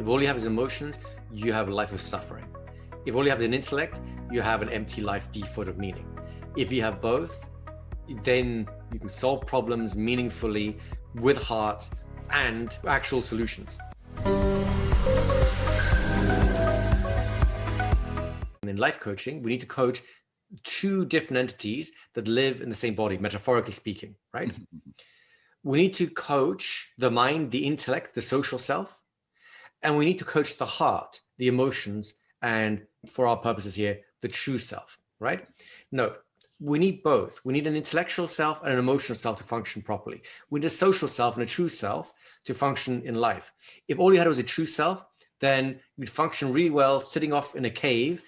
If all you have is emotions, you have a life of suffering. If all you have is an intellect, you have an empty life devoid of meaning. If you have both, then you can solve problems meaningfully with heart and actual solutions. And in life coaching, we need to coach two different entities that live in the same body, metaphorically speaking, right? We need to coach the mind, the intellect, the social self, and we need to coach the heart, the emotions, and for our purposes here, the true self, right? No, we need both. We need an intellectual self and an emotional self to function properly. We need a social self and a true self to function in life. If all you had was a true self, then you'd function really well sitting off in a cave,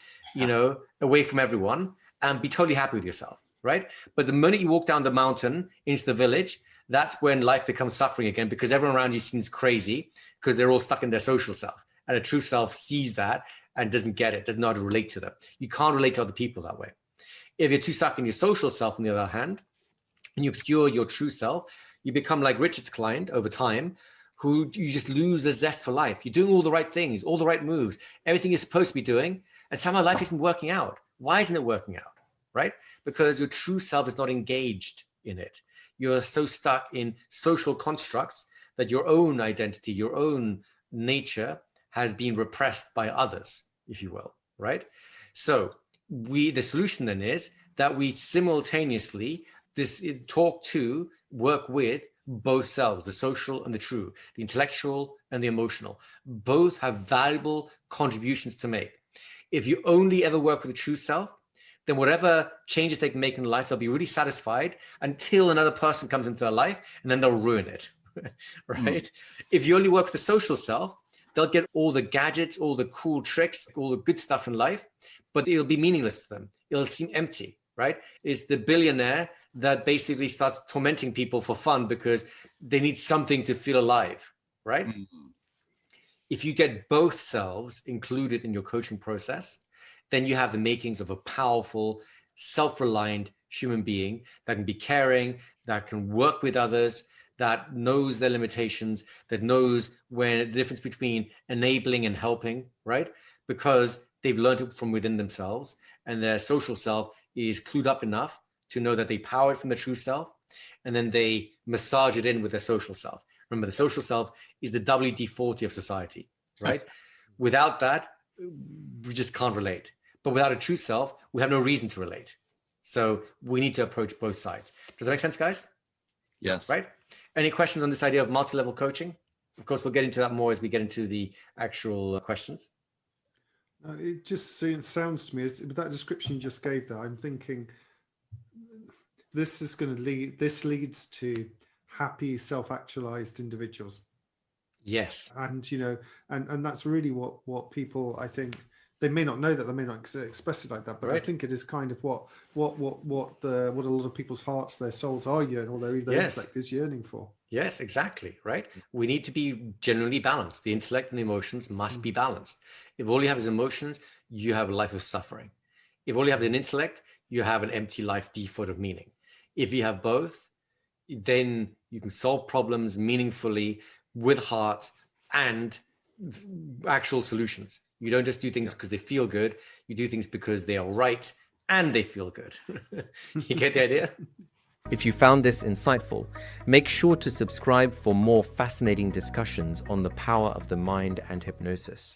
away from everyone, and be totally happy with yourself, right? But the minute you walk down the mountain into the village, that's when life becomes suffering again, because everyone around you seems crazy because they're all stuck in their social self. And a true self sees that and doesn't get it, doesn't know how to relate to them. You can't relate to other people that way. If you're too stuck in your social self, on the other hand, and you obscure your true self, you become like Richard's client over time, who you just lose the zest for life. You're doing all the right things, all the right moves, everything you're supposed to be doing, and somehow life isn't working out. Why isn't it working out, right? Because your true self is not engaged in it. You're so stuck in social constructs that your own identity, your own nature has been repressed by others, if you will, right? So the solution then is that we simultaneously work with both selves, the social and the true, the intellectual and the emotional. Both have valuable contributions to make. If you only ever work with the true self, then whatever changes they can make in life, they'll be really satisfied until another person comes into their life, and then they'll ruin it, right? If you only work with the social self, they'll get all the gadgets, all the cool tricks, all the good stuff in life, but it'll be meaningless to them. It'll seem empty, right? It's the billionaire that basically starts tormenting people for fun because they need something to feel alive, right? If you get both selves included in your coaching process, then you have the makings of a powerful, self-reliant human being that can be caring, that can work with others, that knows their limitations, that knows when the difference between enabling and helping, right? Because they've learned it from within themselves, and their social self is clued up enough to know that they power it from the true self, and then they massage it in with their social self. Remember, the social self is the WD-40 of society, right? Without that, we just can't relate. But without a true self, we have no reason to relate. So we need to approach both sides. Does that make sense, guys? Yes. Right? Any questions on this idea of multi-level coaching? Of course, we'll get into that more as we get into the actual questions. It just sounds to me, with that description you just gave there, I'm thinking this leads to happy, self-actualized individuals. Yes. And, and that's really what people, I think, they may not know that, they may not express it like that, but right. I think it is kind of what a lot of people's hearts, their souls are yearning, or their intellect is yearning for. Yes, exactly. Right. We need to be generally balanced. The intellect and the emotions must be balanced. If all you have is emotions, you have a life of suffering. If all you have is an intellect, you have an empty life devoid of meaning. If you have both, then you can solve problems meaningfully with heart and actual solutions. You don't just do things because they feel good. You do things because they are right and they feel good. You get the idea? If you found this insightful, make sure to subscribe for more fascinating discussions on the power of the mind and hypnosis.